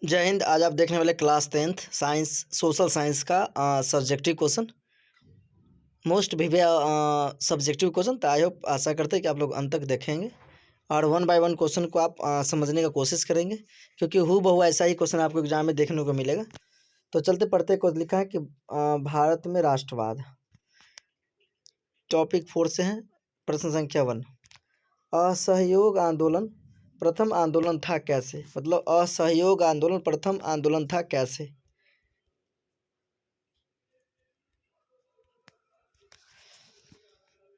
जय हिंद। आज आप देखने वाले class 10th science social science का subjective question, most विवे subjective question. तो आई होप, आशा करते हैं कि आप लोग अंत तक देखेंगे और वन बाय वन क्वेश्चन को आप समझने का कोशिश करेंगे, क्योंकि हूबहू ऐसा ही क्वेश्चन आपको एग्जाम में देखने को मिलेगा। तो चलते पढ़ते कुछ लिखा है कि भारत में राष्ट्रवाद, टॉपिक 4 से है। प्रश्न संख्या 1, असहयोग आंदोलन प्रथम आंदोलन था कैसे? मतलब असहयोग आंदोलन प्रथम आंदोलन था कैसे?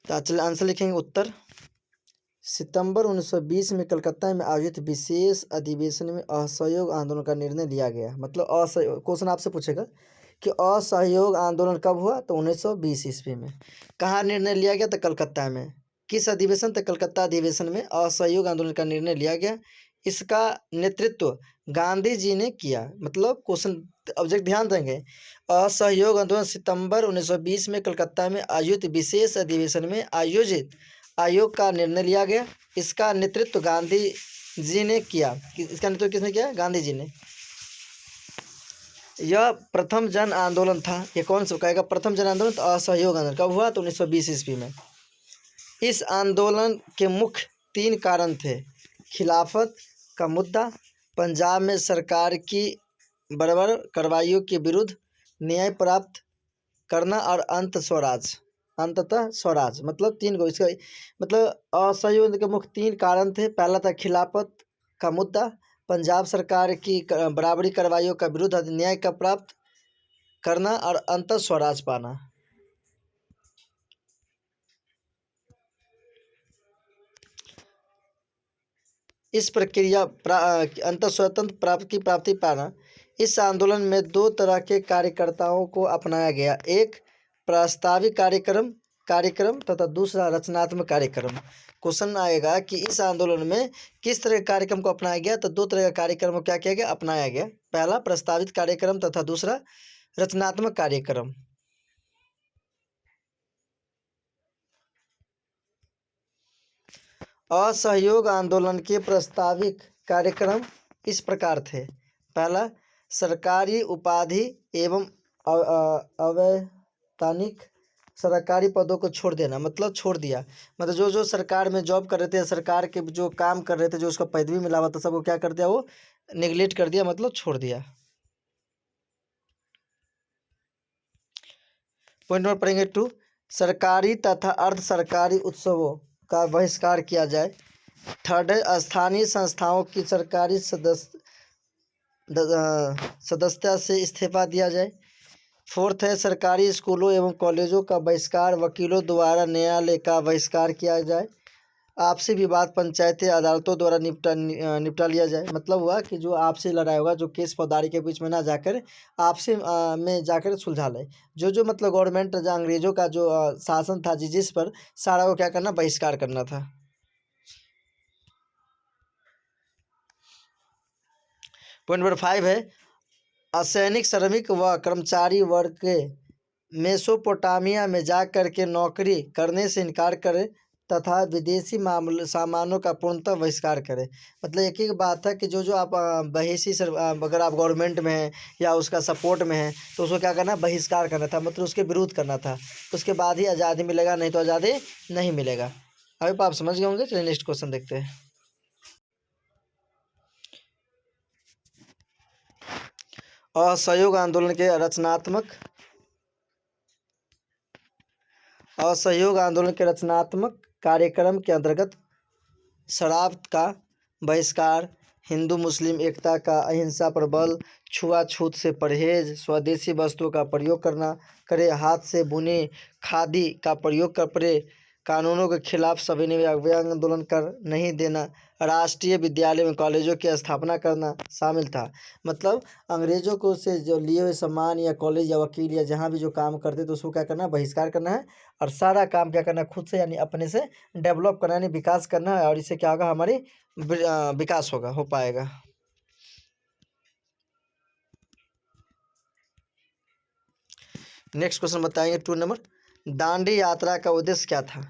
तो चलिए आंसर लिखेंगे। उत्तर, सितंबर 1920 में कलकत्ता में आयोजित विशेष अधिवेशन में असहयोग आंदोलन का निर्णय लिया गया। मतलब असहयोग, क्वेश्चन आपसे पूछेगा कि असहयोग आंदोलन कब हुआ? तो 1920 ईस्वी में। कहाँ निर्णय लिया गया? तो कलकत्ता में। किस अधिवेशन? तो कलकत्ता अधिवेशन में असहयोग आंदोलन का निर्णय लिया गया। इसका नेतृत्व गांधी जी ने किया। मतलब क्वेश्चन ऑब्जेक्ट ध्यान देंगे, असहयोग आंदोलन सितंबर 1920 में कलकत्ता में आयोजित विशेष अधिवेशन में आयोग का निर्णय लिया गया। इसका नेतृत्व गांधी जी ने किया। इसका नेतृत्व किसने किया? गांधी जी ने। यह प्रथम जन आंदोलन था। ये कौन सा कहेगा? प्रथम जन आंदोलन। तो असहयोग आंदोलन कब हुआ? तो 1920 ईस्वी में। इस आंदोलन के मुख्य 3 कारण थे: खिलाफत का मुद्दा, पंजाब में सरकार की बर्बर कार्रवाइयों के विरुद्ध न्याय प्राप्त करना और अंततः स्वराज। मतलब 3 गो इसका मतलब असहयोग के मुख्य 3 कारण थे। पहला था खिलाफत का मुद्दा, पंजाब सरकार की बराबरी कार्रवाइयों का विरुद्ध न्याय का प्राप्त करना और अंततः स्वराज पाना। इस प्रक्रिया अंततः स्वतंत्र प्राप्ति पाना। इस आंदोलन में 2 तरह के कार्यकर्ताओं को अपनाया गया, एक प्रास्ताविक कार्यक्रम तथा दूसरा रचनात्मक कार्यक्रम। क्वेश्चन आएगा कि इस आंदोलन में किस तरह के कार्यक्रम को अपनाया गया? तो 2 तरह का कार्यक्रम को क्या किया गया? अपनाया गया। पहला प्रस्तावित कार्यक्रम तथा दूसरा रचनात्मक कार्यक्रम। असहयोग आंदोलन के प्रस्तावित कार्यक्रम इस प्रकार थे: पहला, सरकारी उपाधि एवं अवैतनिक सरकारी पदों को छोड़ देना। मतलब छोड़ दिया, मतलब जो सरकार में जॉब कर रहे थे, सरकार के जो काम कर रहे थे, जो उसका पदवी मिला हुआ था, सबको क्या कर दिया? वो निगलेक्ट कर दिया, मतलब छोड़ दिया। पॉइंट नंबर पढ़ेंगे 2, सरकारी तथा अर्ध सरकारी उत्सवों का बहिष्कार किया जाए। थर्ड है, स्थानीय संस्थाओं की सरकारी सदस्यता से इस्तीफा दिया जाए। फोर्थ है, सरकारी स्कूलों एवं कॉलेजों का बहिष्कार, वकीलों द्वारा न्यायालय का बहिष्कार किया जाए। आपसी विवाद पंचायती अदालतों द्वारा निपटा लिया जाए। मतलब हुआ कि जो आपसी लड़ाई होगा, जो केस फौजदारी के बीच में ना जाकर आपसी में जाकर सुलझा ले। जो मतलब गवर्नमेंट, जो अंग्रेजों का जो शासन था, जिस पर सारा को क्या करना? बहिष्कार करना था। पॉइंट नंबर 5 है, असैनिक श्रमिक व कर्मचारी वर्ग के मेसोपोटामिया में जाकर के नौकरी करने से इनकार करें तथा विदेशी सामानों का पूर्णतः बहिष्कार करें। मतलब एक ही बात है कि जो आप अगर आप गवर्नमेंट में हैं या उसका सपोर्ट में हैं, तो उसको क्या करना? बहिष्कार करना था, मतलब उसके विरोध करना था। उसके बाद ही आज़ादी मिलेगा, नहीं तो आज़ादी नहीं मिलेगा। अभी आप समझ गए होंगे। चलिए नेक्स्ट क्वेश्चन देखते हैं। असहयोग आंदोलन के रचनात्मक कार्यक्रम के अंतर्गत शराब का बहिष्कार, हिंदू मुस्लिम एकता का अहिंसा पर बल, छुआछूत से परहेज, स्वदेशी वस्तुओं का प्रयोग करे, हाथ से बुने खादी का प्रयोग करे, कानूनों के खिलाफ सविनय आंदोलन कर नहीं देना, राष्ट्रीय विद्यालय में कॉलेजों की स्थापना करना शामिल था। मतलब अंग्रेजों को से जो लिए हुए सम्मान या कॉलेज या वकील या जहाँ भी जो काम करते थे, उसको क्या करना? बहिष्कार करना है। और सारा काम क्या करना? खुद से, यानी अपने से डेवलप करना, यानी विकास करना है। और इससे क्या होगा? हमारी विकास हो पाएगा। नेक्स्ट क्वेश्चन बताएंगे 2 नंबर, दांडी यात्रा का उद्देश्य क्या था?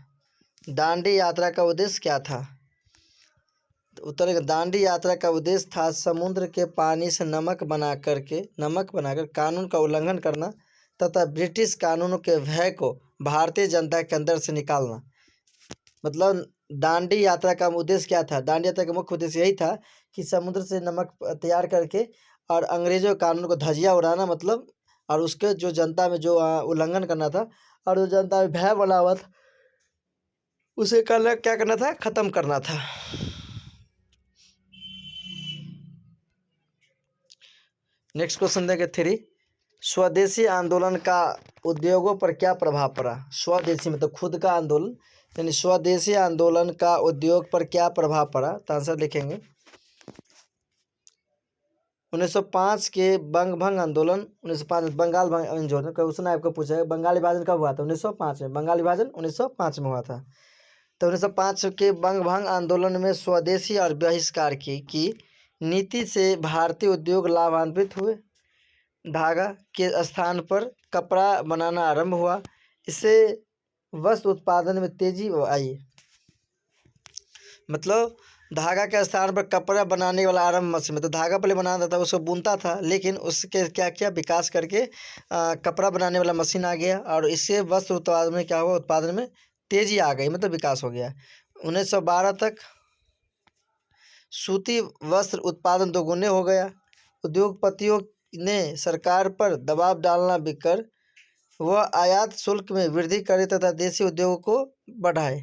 दांडी यात्रा का उद्देश्य क्या था? उत्तर दांडी यात्रा का उद्देश्य था समुद्र के पानी से नमक बनाकर कानून का उल्लंघन करना तथा ब्रिटिश कानूनों के भय को भारतीय जनता के अंदर से निकालना। मतलब दांडी यात्रा का उद्देश्य क्या था? दांडी यात्रा का मुख्य उद्देश्य यही था कि समुद्र से नमक तैयार करके और अंग्रेजों के कानून को धजिया उड़ाना, मतलब और उसके जो जनता में जो उल्लंघन करना था और जो जनता में भय बना हुआ था उसे क्या करना था? खत्म करना था। नेक्स्ट क्वेश्चन देंगे 3। स्वदेशी आंदोलन का उद्योगों पर क्या प्रभाव पड़ा? स्वदेशी मतलब खुद का आंदोलन, यानी स्वदेशी आंदोलन का उद्योग पर क्या प्रभाव पड़ा? तो आंसर लिखेंगे 1905 के बंगभंग आंदोलन। 1905 बंगाल आंदोलन क्वेश्चन आपको पूछा है, बंगाल विभाजन कब हुआ था? 1905 में। बंगाल विभाजन 1905 में हुआ था। तो 1905 के बंगभंग आंदोलन में स्वदेशी और बहिष्कार की नीति से भारतीय उद्योग लाभान्वित हुए। धागा के स्थान पर कपड़ा बनाना आरंभ हुआ। इससे वस्त्र उत्पादन में तेजी आई। मतलब धागा के स्थान पर कपड़ा बनाने वाला आरंभ मशीन, मतलब धागा पहले बनाता था, उसको बुनता था, लेकिन उसके क्या क्या विकास करके कपड़ा बनाने वाला मशीन आ गया और इससे वस्त्र उत्पादन में क्या हुआ? उत्पादन में तेजी आ गई, मतलब विकास हो गया। 1912 तक सूती वस्त्र उत्पादन दोगुने हो गया। उद्योगपतियों ने सरकार पर दबाव डालना बिकर वह आयात शुल्क में वृद्धि करे तथा देशी उद्योगों को बढ़ाए।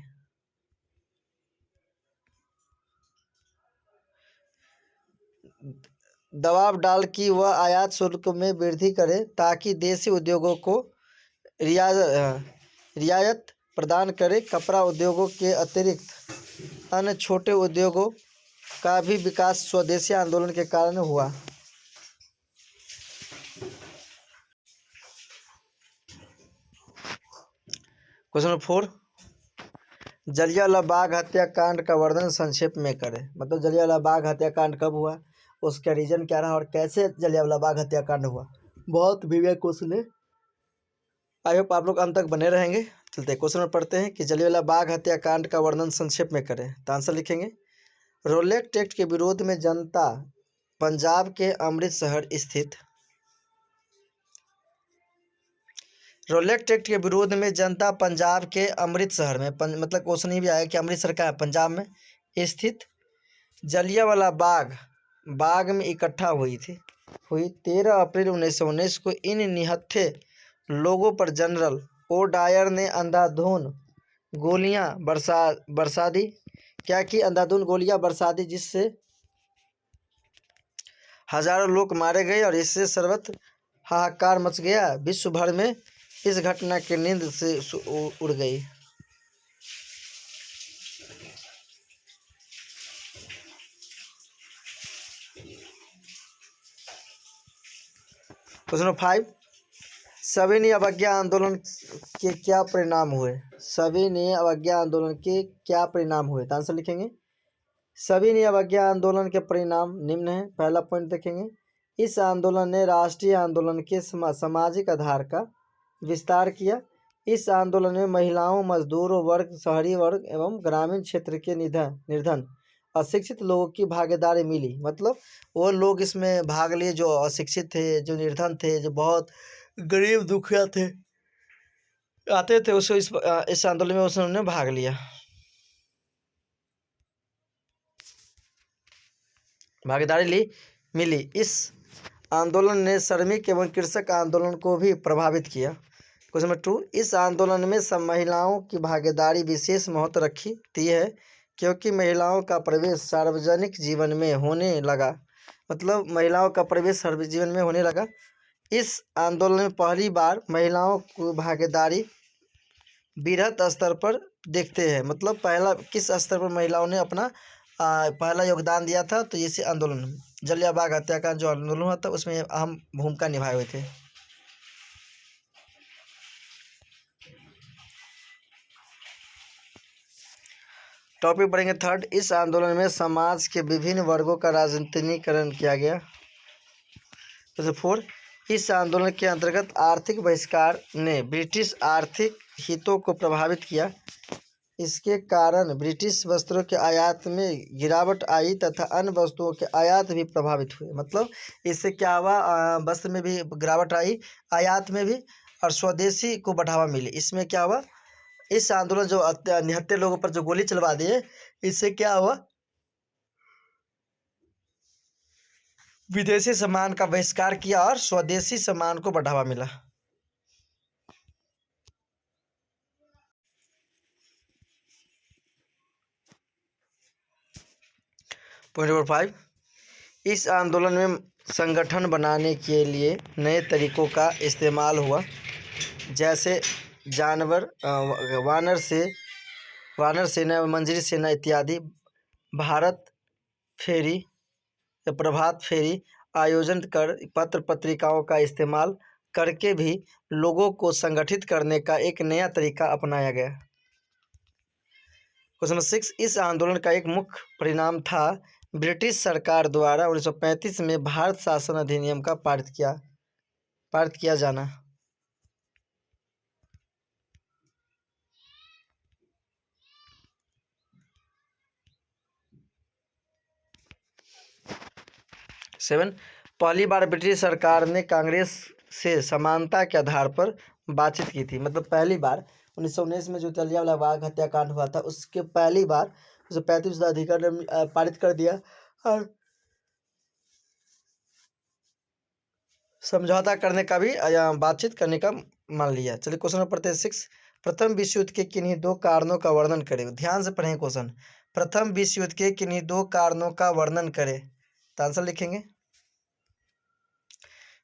दबाव डाल कि वह आयात शुल्क में वृद्धि करे ताकि देशी उद्योगों को रियायत प्रदान करे। कपड़ा उद्योगों के अतिरिक्त अन्य छोटे उद्योगों का भी विकास स्वदेशी आंदोलन के कारण हुआ। क्वेश्चन नंबर 4, जलियांवाला बाग हत्याकांड का वर्णन संक्षेप में करें। मतलब जलियांवाला बाग हत्याकांड कब हुआ, उसका रीजन क्या रहा और कैसे जलियांवाला बाग हत्याकांड हुआ? बहुत विवेक क्वेश्चन है। आई होप आप लोग अंत तक बने रहेंगे। चलते क्वेश्चन में पढ़ते हैं कि जलियांवाला बाग हत्याकांड का वर्णन संक्षेप में करें। तो आंसर लिखेंगे रोलेक्ट एक्ट के विरोध में जनता पंजाब के अमृतसर स्थित रोलेक्ट एक्ट के विरोध में जनता पंजाब के अमृतसर में मतलब क्वेश्चन ही भी आया कि अमृतसर का है, पंजाब में स्थित जलियांवाला बाग में इकट्ठा हुई 13 अप्रैल 1919 को। इन निहत्थे लोगों पर जनरल ओ डायर ने अंधाधुंध गोलियां बरसा दी। क्या कि अंधाधुंध गोलियां बरसा दी, जिससे हजारों लोग मारे गए और इससे सर्वत्र हाहाकार मच गया। विश्व भर में इस घटना की नींद से उड़ गई। क्वेश्चन 5, सविनय अवज्ञा आंदोलन के क्या परिणाम हुए? सविनय अवज्ञा आंदोलन के क्या परिणाम हुए? तो आंसर लिखेंगे सविनय अवज्ञा आंदोलन के परिणाम निम्न है। पहला पॉइंट देखेंगे, इस आंदोलन ने राष्ट्रीय आंदोलन के सामाजिक आधार का विस्तार किया। इस आंदोलन में महिलाओं, मजदूरों वर्ग, शहरी वर्ग एवं ग्रामीण क्षेत्र के निर्धन अशिक्षित लोगों की भागीदारी मिली। मतलब वो लोग इसमें भाग लिए जो अशिक्षित थे, जो निर्धन थे, जो बहुत गरीब दुखिया थे, आते थे, उसको इस आंदोलन में उन्होंने भाग लिया, भागीदारी मिली। इस आंदोलन ने श्रमिक एवं कृषक आंदोलन को भी प्रभावित किया। क्वेश्चन नंबर 2, इस आंदोलन में सब महिलाओं की भागीदारी विशेष महत्व रखती है क्योंकि महिलाओं का प्रवेश सार्वजनिक जीवन में होने लगा। मतलब महिलाओं का प्रवेश सार्वजनिक जीवन में होने लगा। इस आंदोलन में पहली बार महिलाओं को भागीदारी बृहत स्तर पर देखते हैं। मतलब पहला किस स्तर पर महिलाओं ने अपना पहला योगदान दिया था? तो इसी आंदोलन में जलियांवाला बाग हत्याकांड जो आंदोलन हुआ था उसमें अहम भूमिका निभाए हुए थे। टॉपिक पढ़ेंगे 3, इस आंदोलन में समाज के विभिन्न वर्गों का राजनीतिकरण किया गया। तो 4, इस आंदोलन के अंतर्गत आर्थिक बहिष्कार ने ब्रिटिश आर्थिक हितों को प्रभावित किया। इसके कारण ब्रिटिश वस्त्रों के आयात में गिरावट आई तथा अन्य वस्तुओं के आयात भी प्रभावित हुए। मतलब इससे क्या हुआ, वस्त्र में भी गिरावट आई, आयात में भी, और स्वदेशी को बढ़ावा मिले। इसमें क्या हुआ, इस आंदोलन जो निहत्थे लोगों पर जो गोली चलवा दिए, इससे क्या हुआ, विदेशी सामान का बहिष्कार किया और स्वदेशी सामान को बढ़ावा मिला। पॉइंट नंबर 5, इस आंदोलन में संगठन बनाने के लिए नए तरीकों का इस्तेमाल हुआ, जैसे जानवर, वानर सेना, मंजरी सेना इत्यादि। भारत फेरी या प्रभात फेरी आयोजन कर पत्र पत्रिकाओं का इस्तेमाल करके भी लोगों को संगठित करने का एक नया तरीका अपनाया गया। क्वेश्चन नंबर 6, इस आंदोलन का एक मुख्य परिणाम था ब्रिटिश सरकार द्वारा 1935 में भारत शासन अधिनियम का पारित किया जाना। सेवन, पहली बार ब्रिटिश सरकार ने कांग्रेस से समानता के आधार पर बातचीत की थी। मतलब पहली बार 1919 में जो जलियांवाला बाग हत्याकांड हुआ था, उसके पहली बार 1935 अधिनियम पारित कर दिया और समझौता करने का भी बातचीत करने का मान लिया। चलिए क्वेश्चन नंबर पढ़ते हैं 6, प्रथम विश्व युद्ध के किन्हीं दो कारणों का वर्णन करें। ध्यान से पढ़ें क्वेश्चन, प्रथम विश्व युद्ध के किन्हीं दो कारणों का वर्णन करें। तो आंसर लिखेंगे,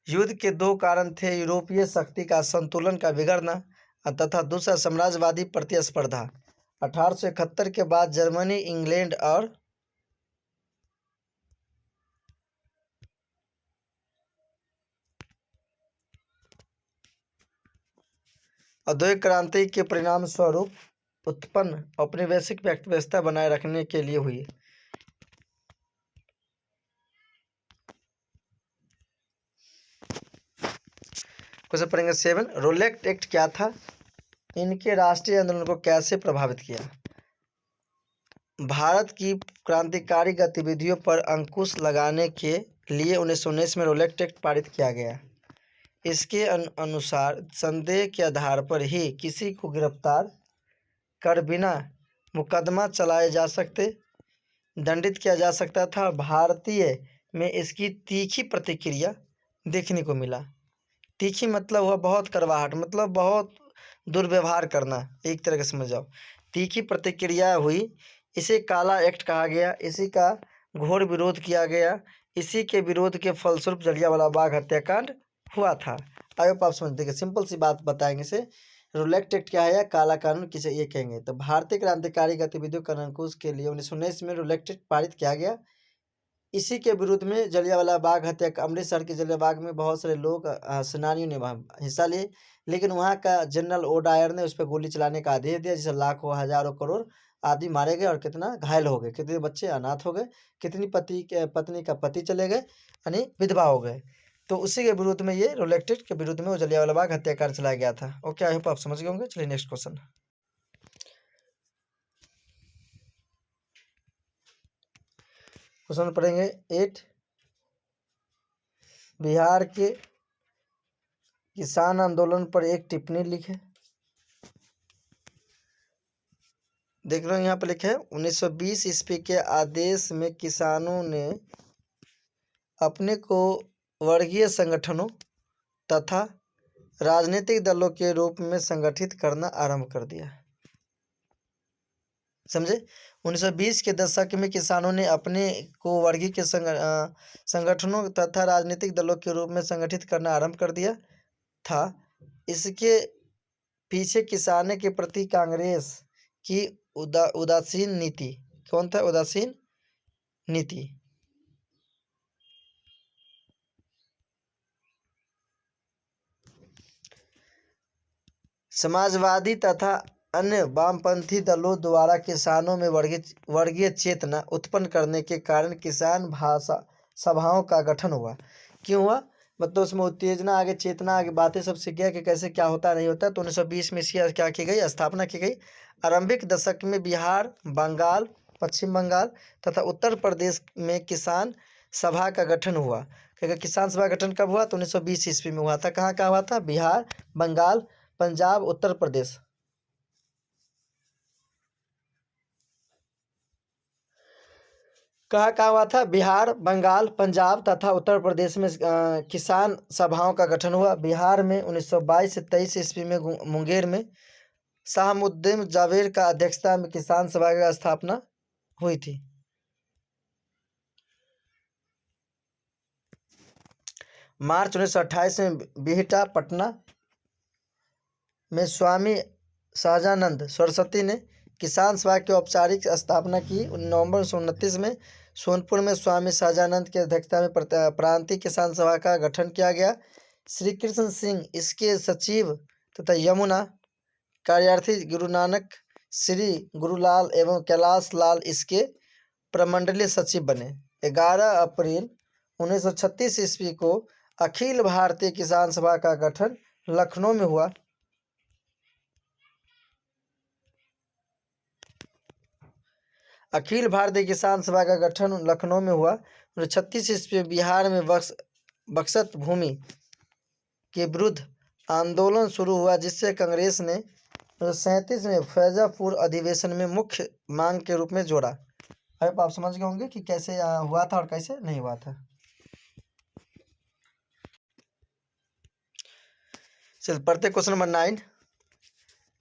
युद्ध के दो कारण थे, यूरोपीय शक्ति का संतुलन का बिगड़ना तथा दूसरा साम्राज्यवादी प्रतिस्पर्धा। 1871 के बाद जर्मनी, इंग्लैंड और औद्योगिक क्रांति के परिणाम स्वरूप उत्पन्न अपनी वैश्विक व्यवस्था बनाए रखने के लिए हुई। क्वेश्चन पढ़ेंगे 7, रोलेट एक्ट क्या था, इनके राष्ट्रीय आंदोलन को कैसे प्रभावित किया। भारत की क्रांतिकारी गतिविधियों पर अंकुश लगाने के लिए 1919 में रोलेट एक्ट पारित किया गया। इसके अनुसार संदेह के आधार पर ही किसी को गिरफ्तार कर बिना मुकदमा चलाए जा सकते, दंडित किया जा सकता था। भारतीय में इसकी तीखी प्रतिक्रिया देखने को मिला। तीखी मतलब हुआ बहुत कड़वाहट, मतलब बहुत दुर्व्यवहार करना, एक तरह से समझ जाओ। तीखी प्रतिक्रिया हुई, इसे काला एक्ट कहा गया, इसी का घोर विरोध किया गया, इसी के विरोध के फलस्वरूप जलियांवाला बाग हत्याकांड हुआ था। आई होप आप समझ देंगे, सिंपल सी बात बताएंगे इसे। रोलेट एक्ट क्या है या काला कानून किसे ये कहेंगे। तो भारतीय क्रांतिकारी गतिविधियों का अंकुश के लिए 1919 में रोलेट एक्ट पारित किया गया। इसी के विरुद्ध में जलियांवाला बाग हत्या, अमृतसर के जलियांवाला बाग में बहुत सारे लोग, सेनानियों ने हिस्सा लिए, लेकिन वहाँ का जनरल ओ डायर ने उस पर गोली चलाने का आदेश दिया, जिससे लाखों हजारों करोड़ आदमी मारे गए और कितना घायल हो गए, कितने बच्चे अनाथ हो गए, कितनी पत्नी का पति चले गए, यानी विधवा हो गए। तो उसी के विरुद्ध में ये रोलेट एक्ट के विरुद्ध में वो जलियांवाला बाग हत्याकांड चलाया गया था। ओके, आई होप आप समझ गए होंगे। चलिए नेक्स्ट क्वेश्चन। क्वेश्चन पढ़ेंगे 8, बिहार के किसान आंदोलन पर एक टिप्पणी लिखे। देख लो यहाँ पर लिखे है, 1920 ईस्वी के आदेश में किसानों ने अपने को वर्गीय संगठनों तथा राजनीतिक दलों के रूप में संगठित करना आरंभ कर दिया। समझे, 1920 के दशक में किसानों ने अपने को वर्गीय के संगठनों तथा राजनीतिक दलों के रूप में संगठित करना आरंभ कर दिया था। इसके पीछे किसानों के प्रति कांग्रेस की उदासीन नीति, कौन था, उदासीन नीति। समाजवादी तथा अन्य वामपंथी दलों द्वारा किसानों में वर्गीय चेतना उत्पन्न करने के कारण किसान भाषा सभाओं का गठन हुआ। क्यों हुआ, मतलब उसमें उत्तेजना आगे, चेतना आगे, बातें सब सीख गया कि कैसे क्या होता नहीं होता। तो 1920 में इसकी क्या की गई, स्थापना की गई। आरंभिक दशक में बिहार, बंगाल, पश्चिम बंगाल तथा उत्तर प्रदेश में किसान सभा का गठन हुआ। क्योंकि किसान सभा का गठन कब हुआ, तो 1920 ईस्वी में हुआ था। कहाँ कहाँ हुआ था, बिहार, बंगाल, पंजाब, उत्तर प्रदेश। कहाँ कहाँ हुआ था, बिहार, बंगाल, पंजाब तथा उत्तर प्रदेश में किसान सभाओं का गठन हुआ। बिहार में 1922 से 23 ईस्वी में मुंगेर में शाहमुद्दीन जावेद का अध्यक्षता में किसान सभा की स्थापना हुई थी। मार्च 1928 में बिहटा, पटना में स्वामी सहजानंद सरस्वती ने किसान सभा की औपचारिक स्थापना की। नवंबर 1929 में सोनपुर में स्वामी सहजानंद की अध्यक्षता में प्रांतीय किसान सभा का गठन किया गया। श्री कृष्ण सिंह इसके सचिव तथा यमुना कार्यार्थी गुरु नानक, श्री गुरुलाल एवं कैलाश लाल इसके प्रमंडलीय सचिव बने। 11 अप्रैल 1936 ईस्वी को अखिल भारतीय किसान सभा का गठन लखनऊ में हुआ। अखिल भारतीय किसान सभा का गठन लखनऊ में हुआ। 1936 ईस्वी में बिहार में बक्सत भूमि के विरुद्ध आंदोलन शुरू हुआ, जिससे कांग्रेस ने 1937 में फैजापुर अधिवेशन में मुख्य मांग के रूप में जोड़ा। अब आप समझ गए होंगे कि कैसे हुआ था और कैसे नहीं हुआ था। चल पढ़ते क्वेश्चन नंबर 9।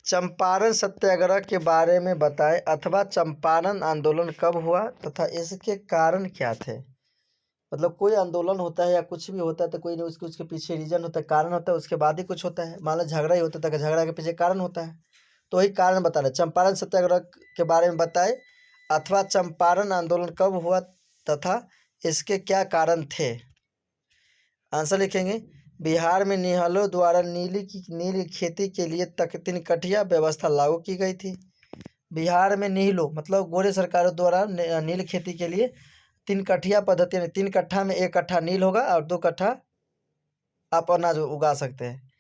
चंपारण सत्याग्रह के बारे में बताएं अथवा चंपारण आंदोलन कब हुआ तथा इसके कारण क्या थे। मतलब कोई आंदोलन होता है या कुछ भी होता है तो कोई नहीं उसके पीछे रीजन होता है, कारण होता है, उसके बाद ही कुछ होता है। मान लो झगड़ा ही होता है तो झगड़ा के पीछे कारण होता है, तो वही कारण बताना। चंपारण सत्याग्रह के बारे में बताएं अथवा चंपारण आंदोलन कब हुआ तथा इसके क्या कारण थे। आंसर लिखेंगे, बिहार में निहलों द्वारा नील खेती के लिए तिनकठिया व्यवस्था लागू की गई थी। बिहार में निहलों मतलब गोरे सरकारों द्वारा नील खेती के लिए तिनकठिया पद्धति, 3 कट्ठा में 1 कट्ठा नील होगा और 2 कट्ठा आप अनाज उगा सकते हैं,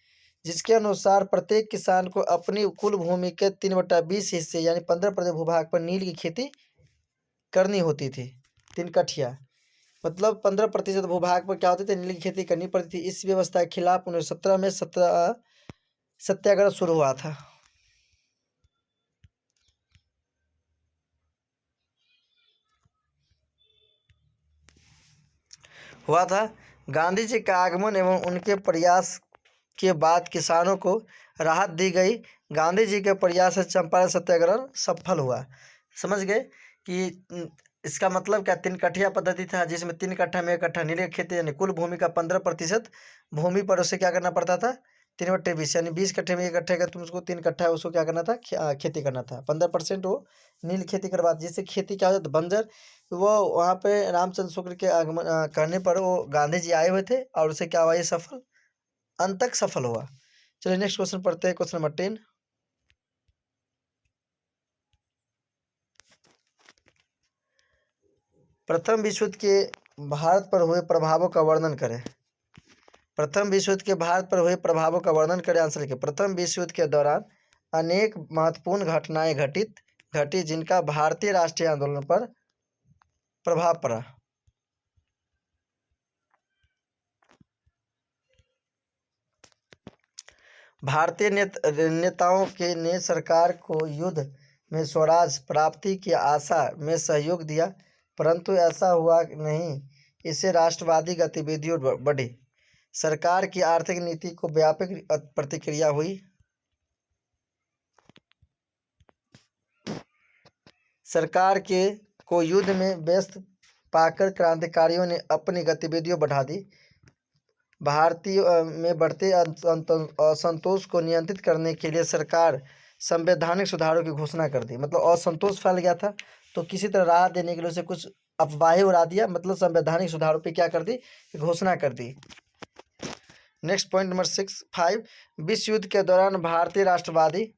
जिसके अनुसार प्रत्येक किसान को अपनी कुल भूमि के 3/20 हिस्से यानी 15% भूभाग पर नील की खेती करनी होती थी। 3 कट्ठिया मतलब 15% भूभाग पर क्या होती थी, नील की खेती करनी पड़ती थी। इस व्यवस्था के खिलाफ 1917 में सत्याग्रह शुरू हुआ था। गांधी जी का आगमन एवं उनके प्रयास के बाद किसानों को राहत दी गई। गांधी जी के प्रयास से चंपारण सत्याग्रह सफल हुआ। समझ गए कि इसका मतलब क्या, 3 कट्ठिया पद्धति था जिसमें 3 कट्ठा में 1 कट्ठा नील की खेती यानी कुल भूमि का 15% भूमि पर उसे क्या करना पड़ता था, 3/20 यानी 20 कट्ठे में 1 कट्ठे का तुम उसको 3 कट्ठा है उसको क्या करना था, खेती करना था। 15% वो नील खेती करवा, जिससे खेती क्या हो जाता बंजर। वो वहाँ पे रामचंद्र शुक्ल के आगमन करने पर वो गांधी जी आए हुए थे और उसे क्या हुआ, ये सफल अंत तक सफल हुआ। चलिए नेक्स्ट क्वेश्चन पढ़ते हैं, क्वेश्चन नंबर 10। प्रथम विश्व युद्ध के भारत पर हुए प्रभावों का वर्णन करें। प्रथम विश्व युद्ध के भारत पर हुए प्रभावों का वर्णन करें। आंसर लिखिए, प्रथम विश्व युद्ध के दौरान अनेक महत्वपूर्ण घटनाएं घटी जिनका भारतीय राष्ट्रीय आंदोलन पर प्रभाव पड़ा। भारतीय नेताओं के ने सरकार को युद्ध में स्वराज प्राप्ति की आशा में सहयोग दिया, परंतु ऐसा हुआ नहीं। इससे राष्ट्रवादी गतिविधियों बढ़ी। सरकार की आर्थिक नीति को व्यापक प्रतिक्रिया हुई। सरकार के को युद्ध में व्यस्त पाकर क्रांतिकारियों ने अपनी गतिविधियों बढ़ा दी। भारतीय में बढ़ते असंतोष को नियंत्रित करने के लिए सरकार संवैधानिक सुधारों की घोषणा कर दी। मतलब असंतोष फैल गया था तो किसी तरह राहत देने के लिए उसे कुछ अफवाहें उड़ा दिया, मतलब संवैधानिक सुधारों पे क्या कर दी, घोषणा कर दी। Next point number 5। विश्व युद्ध के दौरान भारतीय राष्ट्रवादी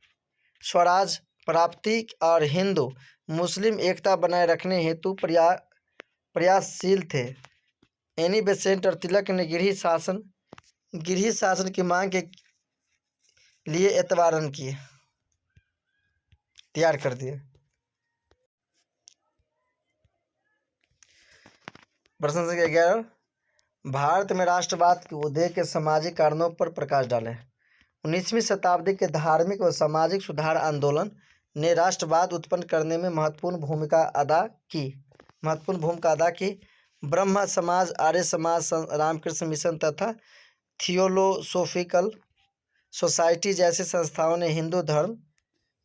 स्वराज प्राप्ति और हिंदू मुस्लिम एकता बनाए रखने हेतु प्रयासशील थे। एनी बेसेंट और तिलक ने गृह शासन गृह शासन की मांग के लिए एतवारन किए, तैयार कर दिए। प्रश्न संख्या 11, भारत में राष्ट्रवाद के उदय के सामाजिक कारणों पर प्रकाश डालें। 19वीं शताब्दी के धार्मिक व सामाजिक सुधार आंदोलन ने राष्ट्रवाद उत्पन्न करने में महत्वपूर्ण भूमिका अदा की। ब्रह्म समाज, आर्य समाज, रामकृष्ण मिशन तथा थियोलोसोफिकल सोसाइटी जैसी संस्थाओं ने हिंदू धर्म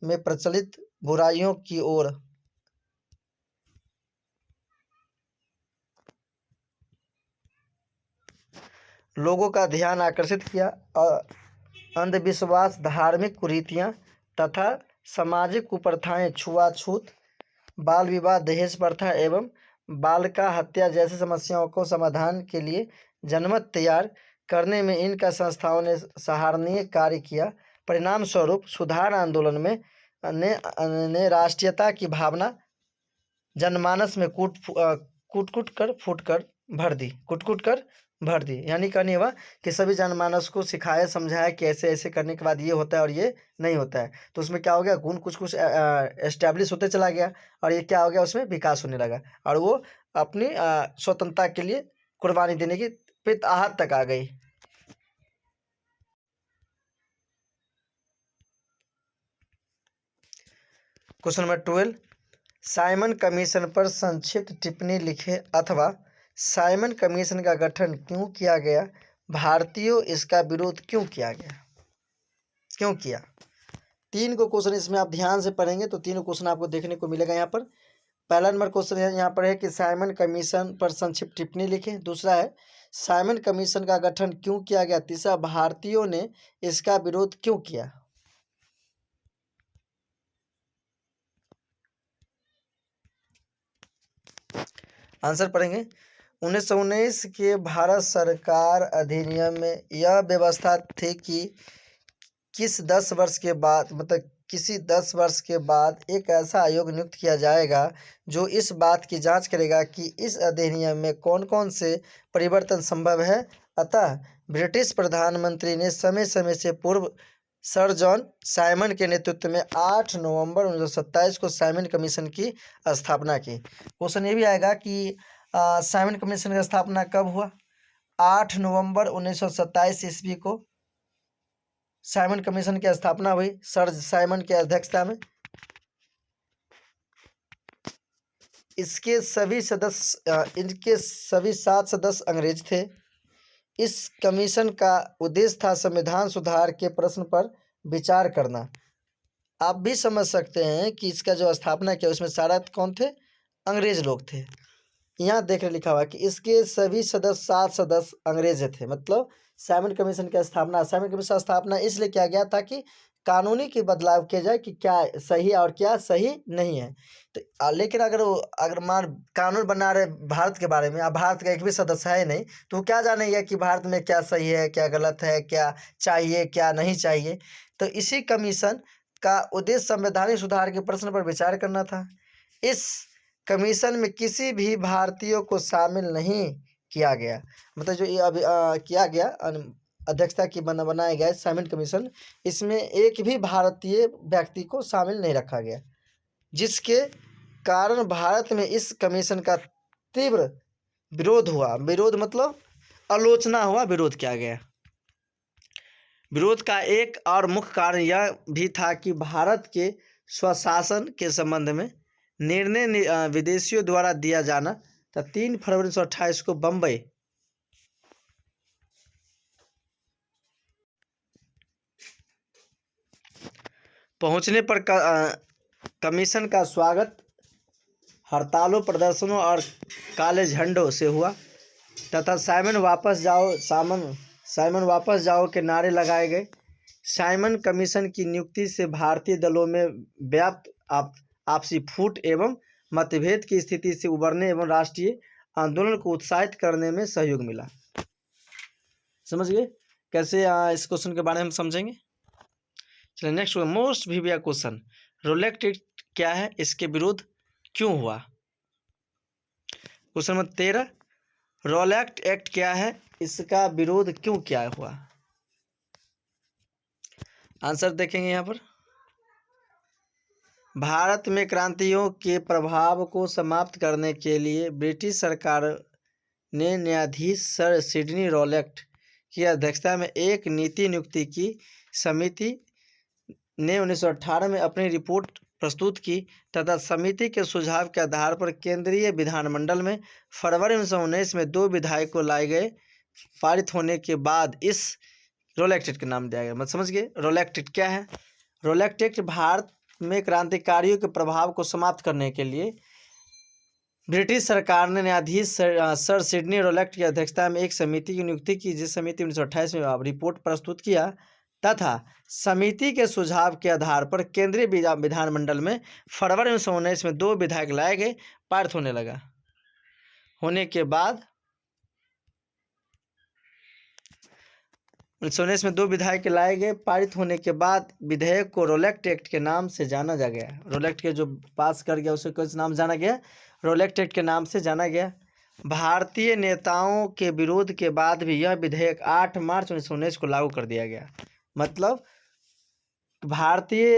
में प्रचलित बुराइयों की ओर लोगों का ध्यान आकर्षित किया। अंधविश्वास, धार्मिक कुरीतियाँ तथा सामाजिक कुप्रथाएं, छुआछूत, बाल विवाह, दहेज प्रथा एवं बालिका हत्या जैसी समस्याओं को समाधान के लिए जनमत तैयार करने में इनका संस्थाओं ने सराहनीय कार्य किया। परिणाम स्वरूप सुधार आंदोलन में ने राष्ट्रीयता की भावना जनमानस में कूट कर भर दी। यानी कहने हुआ कि सभी जनमानस को सिखाया समझाया कि ऐसे ऐसे करने के बाद ये होता है और ये नहीं होता है। तो उसमें क्या हो गया, गुण कुछ एस्टेब्लिश होते चला गया और ये क्या हो गया, उसमें विकास होने लगा और वो अपनी स्वतंत्रता के लिए कुर्बानी देने की पिताहत तक आ गई। क्वेश्चन नंबर 12, साइमन कमीशन पर संक्षिप्त टिप्पणी लिखे अथवा साइमन कमीशन का गठन क्यों किया गया, भारतीयों इसका विरोध क्यों किया। 3 को क्वेश्चन इसमें आप ध्यान से पढ़ेंगे तो 3 क्वेश्चन आपको देखने को मिलेगा। यहाँ पर पहला नंबर क्वेश्चन है यहाँ पर है कि साइमन कमीशन पर संक्षिप्त टिप्पणी लिखें। दूसरा है साइमन कमीशन का गठन क्यों किया गया। तीसरा, भारतीयों ने इसका विरोध क्यों किया। आंसर पढ़ेंगे। 1919 के भारत सरकार अधिनियम में यह व्यवस्था थी कि किसी 10 वर्ष के बाद एक ऐसा आयोग नियुक्त किया जाएगा जो इस बात की जांच करेगा कि इस अधिनियम में कौन कौन से परिवर्तन संभव है। अतः ब्रिटिश प्रधानमंत्री ने समय समय से पूर्व सर जॉन साइमन के नेतृत्व में 8 नवंबर 1927 को साइमन कमीशन की स्थापना की। क्वेश्चन ये भी आएगा कि साइमन कमीशन की स्थापना कब हुआ। 8 नवंबर 1927 ईस्वी को साइमन कमीशन की स्थापना हुई सर साइमन की अध्यक्षता में। इनके सभी 7 सदस्य अंग्रेज थे। इस कमीशन का उद्देश्य था संविधान सुधार के प्रश्न पर विचार करना। आप भी समझ सकते हैं कि इसका जो स्थापना किया उसमें सारा कौन थे, अंग्रेज लोग थे। यहाँ देखने लिखा हुआ कि इसके सभी 7 सदस्य अंग्रेज थे। मतलब साइमन कमीशन की स्थापना इसलिए किया गया था कि कानूनी के बदलाव किया जाए कि क्या सही और क्या सही नहीं है। तो लेकिन अगर मान कानून बना रहे भारत के बारे में, अब भारत का एक भी सदस्य है नहीं, तो वो क्या जानेगा कि भारत में क्या सही है, क्या गलत है, क्या चाहिए, क्या नहीं चाहिए। तो इसी कमीशन का उद्देश्य संवैधानिक सुधार के प्रश्न पर विचार करना था। इस कमीशन में किसी भी भारतीयों को शामिल नहीं किया गया। मतलब जो ये अभी किया गया अध्यक्षता की बनाया गया साइमन कमीशन, इसमें एक भी भारतीय व्यक्ति को शामिल नहीं रखा गया, जिसके कारण भारत में इस कमीशन का तीव्र विरोध हुआ। विरोध मतलब आलोचना हुआ, विरोध किया गया। विरोध का एक और मुख्य कारण यह भी था कि भारत के स्वशासन के संबंध में निर्णय विदेशियों द्वारा दिया जाना था। 3 फरवरी 1928 को बम्बई पहुंचने पर कमीशन का स्वागत हड़तालों, प्रदर्शनों और काले झंडों से हुआ तथा साइमन वापस जाओ के नारे लगाए गए। साइमन कमीशन की नियुक्ति से भारतीय दलों में व्याप्त आपसी फूट एवं मतभेद की स्थिति से उबरने एवं राष्ट्रीय आंदोलन को उत्साहित करने में सहयोग मिला। समझ गए कैसे इस क्वेश्चन के बारे में हम समझेंगे। चलिए नेक्स्ट मोस्ट वीविया क्वेश्चन, रोलेक्ट एक्ट क्या है, इसके विरोध क्यों हुआ। क्वेश्चन नंबर 13, रॉलेट एक्ट क्या है, इसका विरोध क्यों किया हुआ? आंसर देखेंगे यहाँ पर। भारत में क्रांतियों के प्रभाव को समाप्त करने के लिए ब्रिटिश सरकार ने न्यायाधीश सर सिडनी रॉलेट की अध्यक्षता में एक नीति नियुक्ति की। समिति ने 1918 में अपनी रिपोर्ट प्रस्तुत की तथा समिति के सुझाव के आधार पर केंद्रीय विधानमंडल में फरवरी 1919 में 2 विधेयकों लाए गए। पारित होने के बाद इस रॉलेट एक्ट का नाम दिया गया। मतलब समझ गए रॉलेट एक्ट क्या है? रॉलेट एक्ट भारत में क्रांतिकारियों के प्रभाव को समाप्त करने के लिए ब्रिटिश सरकार ने न्यायाधीश सर सिडनी रॉलेट की अध्यक्षता में एक समिति की नियुक्ति की, जिस समिति 1928 में रिपोर्ट प्रस्तुत किया तथा समिति के सुझाव के आधार पर केंद्रीय विधानमंडल में फरवरी 1919 में 2 विधेयक लाए गए। पारित होने लगा होने के बाद 1919 में 2 विधेयक लाए गए। पारित होने के बाद विधेयक को रॉलेट एक्ट के नाम से जाना जा गया। रॉलेट के जो पास कर गया उसे किस नाम जाना गया? रॉलेट एक्ट के नाम से जाना गया। भारतीय नेताओं के विरोध के बाद भी यह विधेयक 8 मार्च 1919 को लागू कर दिया गया। मतलब भारतीय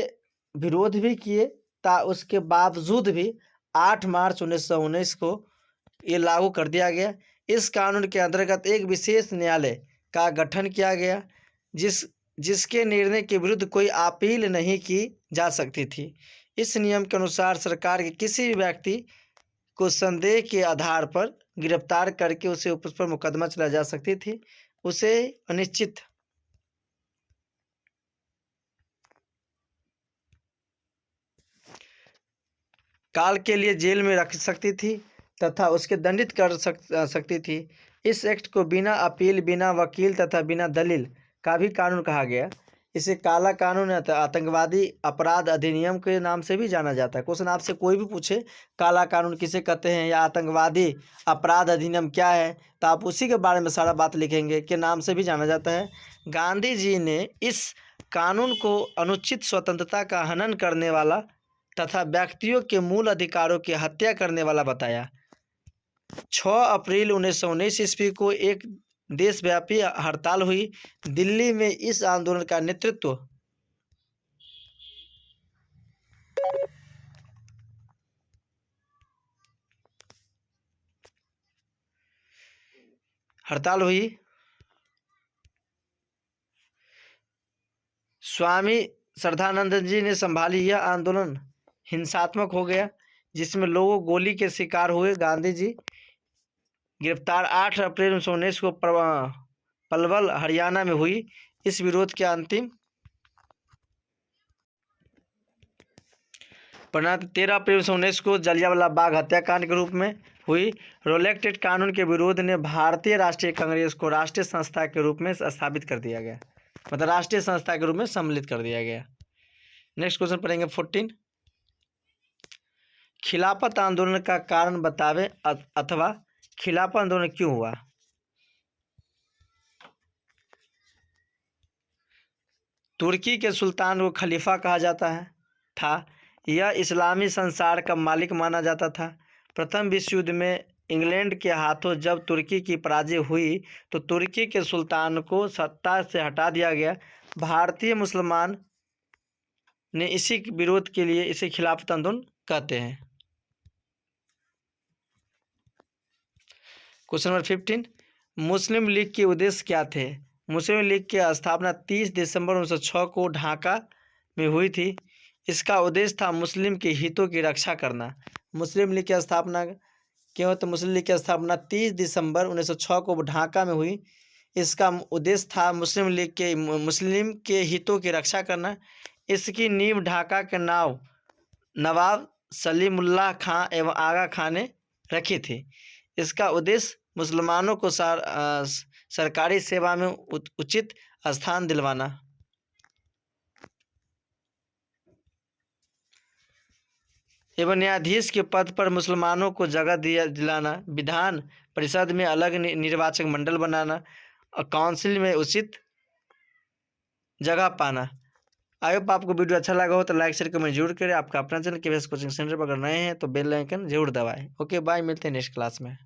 विरोध भी किए ता उसके बावजूद भी 8 मार्च 1919 को ये लागू कर दिया गया। इस कानून के अंतर्गत एक विशेष न्यायालय का गठन किया गया जिसके निर्णय के विरुद्ध कोई अपील नहीं की जा सकती थी। इस नियम के अनुसार सरकार के किसी भी व्यक्ति को संदेह के आधार पर गिरफ्तार करके उस पर मुकदमा चला जा सकती थी। उसे अनिश्चित काल के लिए जेल में रख सकती थी तथा उसके दंडित कर सकती थी। इस एक्ट को बिना अपील, बिना वकील तथा बिना दलील का भी कानून कहा गया। इसे काला कानून आतंकवादी अपराध अधिनियम के नाम से भी जाना जाता है। क्वेश्चन आपसे कोई भी पूछे काला कानून किसे कहते हैं या आतंकवादी अपराध अधिनियम क्या है तो आप उसी के बारे में सारा बात लिखेंगे के नाम से भी जाना जाता है। गांधी जी ने इस कानून को अनुचित स्वतंत्रता का हनन करने वाला तथा व्यक्तियों के मूल अधिकारों की हत्या करने वाला बताया। 6 अप्रैल 1919 ईस्वी को एक देशव्यापी हड़ताल हुई। दिल्ली में इस आंदोलन का नेतृत्व स्वामी श्रद्धानंद जी ने संभाली। यह आंदोलन हिंसात्मक हो गया जिसमें लोगों गोली के शिकार हुए। गांधी जी गिरफ्तार 8 अप्रैल 1919 को पलवल हरियाणा में हुई। इस विरोध के अंतिम परिणाम 13 अप्रैल 1919 को जलियांवाला बाग हत्याकांड के रूप में हुई। रॉलेट एक्ट कानून के विरोध ने भारतीय राष्ट्रीय कांग्रेस को राष्ट्रीय संस्था के रूप में स्थापित कर दिया गया। मतलब राष्ट्रीय संस्था के रूप में सम्मिलित कर दिया गया। नेक्स्ट क्वेश्चन पढ़ेंगे 14। खिलाफत आंदोलन का कारण बतावे अथवा खिलाफत आंदोलन क्यों हुआ? तुर्की के सुल्तान को खलीफा कहा जाता था। यह इस्लामी संसार का मालिक माना जाता था। प्रथम विश्व युद्ध में इंग्लैंड के हाथों जब तुर्की की पराजय हुई तो तुर्की के सुल्तान को सत्ता से हटा दिया गया। भारतीय मुसलमान ने इसी विरोध के लिए इसे खिलाफत आंदोलन कहते हैं। Question number 15। मुस्लिम लीग के उद्देश्य क्या थे? मुस्लिम लीग की स्थापना 30 दिसंबर 1906 को ढाका में हुई थी। इसका उद्देश्य था मुस्लिम के हितों की रक्षा करना। मुस्लिम लीग की स्थापना क्यों? तो मुस्लिम लीग की स्थापना 30 दिसंबर 1906 को ढाका में हुई। इसका उद्देश्य था मुस्लिम के हितों की रक्षा करना। इसकी नींव ढाका के नवाब सलीमुल्लाह खां एवं आगा खां ने रखी थी। इसका उद्देश्य मुसलमानों को सरकारी सेवा में उचित स्थान दिलवाना। एवं न्यायाधीश के पद पर मुसलमानों को जगह दिलाना। विधान परिषद में अलग निर्वाचक मंडल बनाना और काउंसिल में उचित जगह पाना। आई होप आपको वीडियो अच्छा लगा हो तो लाइक शेयर कमेंट जरूर करें। आपका अपना चैनल KVS कोचिंग सेंटर पर अगर नए हैं तो बेल आइकन जरूर दबाएं। ओके बाय, मिलते हैं नेक्स्ट क्लास में।